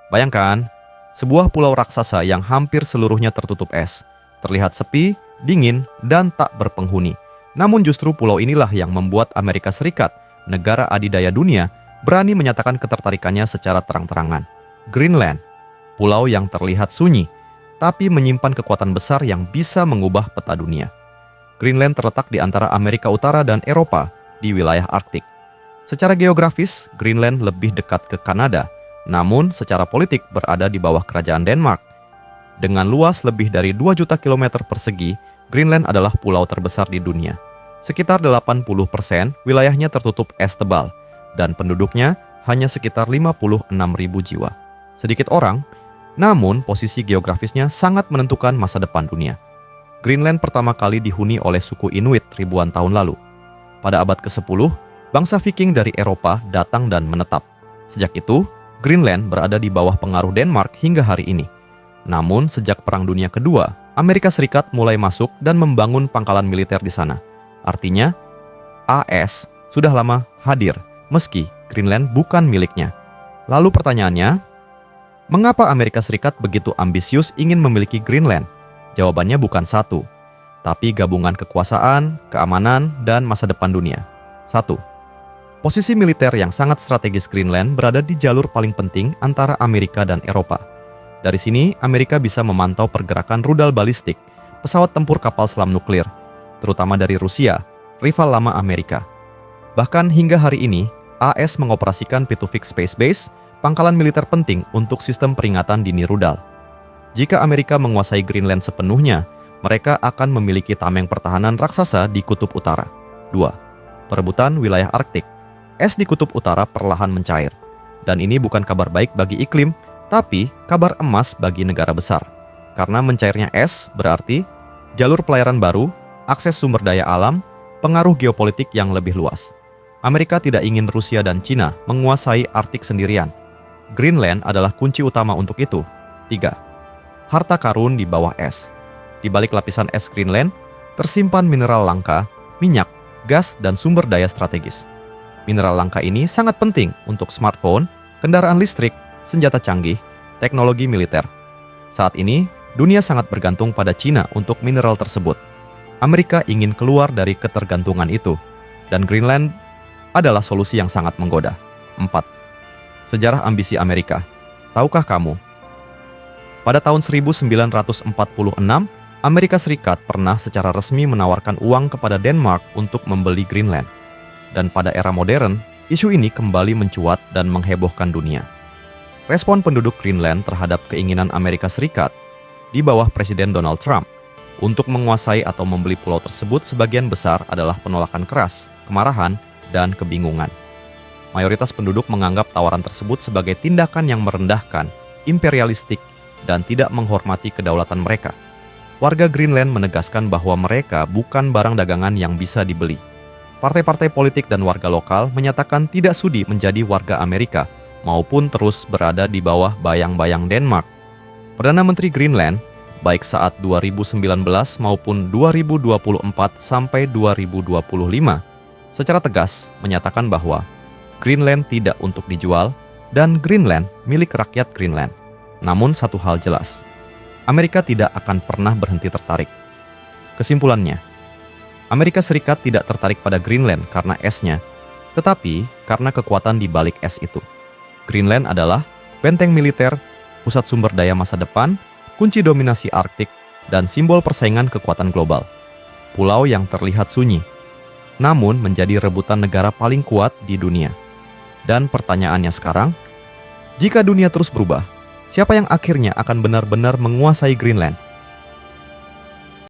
Bayangkan, sebuah pulau raksasa yang hampir seluruhnya tertutup es, terlihat sepi, dingin, dan tak berpenghuni. Namun justru pulau inilah yang membuat Amerika Serikat, negara adidaya dunia, berani menyatakan ketertarikannya secara terang-terangan. Greenland, pulau yang terlihat sunyi, tapi menyimpan kekuatan besar yang bisa mengubah peta dunia. Greenland terletak di antara Amerika Utara dan Eropa di wilayah Arktik. Secara geografis, Greenland lebih dekat ke Kanada, namun secara politik berada di bawah kerajaan Denmark. Dengan luas lebih dari 2 juta kilometer persegi, Greenland adalah pulau terbesar di dunia. Sekitar 80% wilayahnya tertutup es tebal, dan penduduknya hanya sekitar 56.000 jiwa. Sedikit orang, namun posisi geografisnya sangat menentukan masa depan dunia. Greenland pertama kali dihuni oleh suku Inuit ribuan tahun lalu. Pada abad ke-10, bangsa Viking dari Eropa datang dan menetap. Sejak itu, Greenland berada di bawah pengaruh Denmark hingga hari ini. Namun, sejak Perang Dunia Kedua, Amerika Serikat mulai masuk dan membangun pangkalan militer di sana. Artinya, AS sudah lama hadir, meski Greenland bukan miliknya. Lalu pertanyaannya, mengapa Amerika Serikat begitu ambisius ingin memiliki Greenland? Jawabannya bukan satu, tapi gabungan kekuasaan, keamanan, dan masa depan dunia. 1. Posisi militer yang sangat strategis Greenland berada di jalur paling penting antara Amerika dan Eropa. Dari sini, Amerika bisa memantau pergerakan rudal balistik, pesawat tempur kapal selam nuklir, terutama dari Rusia, rival lama Amerika. Bahkan hingga hari ini, AS mengoperasikan Pitufik Space Base, pangkalan militer penting untuk sistem peringatan dini rudal. Jika Amerika menguasai Greenland sepenuhnya, mereka akan memiliki tameng pertahanan raksasa di Kutub Utara. 2. Perebutan wilayah Arktik. Es di Kutub Utara perlahan mencair. Dan ini bukan kabar baik bagi iklim, tapi kabar emas bagi negara besar. Karena mencairnya es berarti jalur pelayaran baru, akses sumber daya alam, pengaruh geopolitik yang lebih luas. Amerika tidak ingin Rusia dan Cina menguasai Arktik sendirian. Greenland adalah kunci utama untuk itu. 3. Harta karun di bawah es. Di balik lapisan es Greenland, tersimpan mineral langka, minyak, gas, dan sumber daya strategis. Mineral langka ini sangat penting untuk smartphone, kendaraan listrik, senjata canggih, teknologi militer. Saat ini, dunia sangat bergantung pada Cina untuk mineral tersebut. Amerika ingin keluar dari ketergantungan itu, dan Greenland adalah solusi yang sangat menggoda. 4. Sejarah ambisi Amerika. Tahukah kamu? Pada tahun 1946, Amerika Serikat pernah secara resmi menawarkan uang kepada Denmark untuk membeli Greenland. Dan pada era modern, isu ini kembali mencuat dan menghebohkan dunia. Respon penduduk Greenland terhadap keinginan Amerika Serikat di bawah Presiden Donald Trump untuk menguasai atau membeli pulau tersebut sebagian besar adalah penolakan keras, kemarahan, dan kebingungan. Mayoritas penduduk menganggap tawaran tersebut sebagai tindakan yang merendahkan, imperialistik, dan tidak menghormati kedaulatan mereka. Warga Greenland menegaskan bahwa mereka bukan barang dagangan yang bisa dibeli. Partai-partai politik dan warga lokal menyatakan tidak sudi menjadi warga Amerika maupun terus berada di bawah bayang-bayang Denmark. Perdana Menteri Greenland, baik saat 2019 maupun 2024 sampai 2025, secara tegas menyatakan bahwa Greenland tidak untuk dijual dan Greenland milik rakyat Greenland. Namun satu hal jelas, Amerika tidak akan pernah berhenti tertarik. Kesimpulannya, Amerika Serikat tidak tertarik pada Greenland karena esnya, tetapi karena kekuatan di balik es itu. Greenland adalah benteng militer, pusat sumber daya masa depan, kunci dominasi Arktik, dan simbol persaingan kekuatan global. Pulau yang terlihat sunyi, namun menjadi rebutan negara paling kuat di dunia. Dan pertanyaannya sekarang, jika dunia terus berubah, siapa yang akhirnya akan benar-benar menguasai Greenland?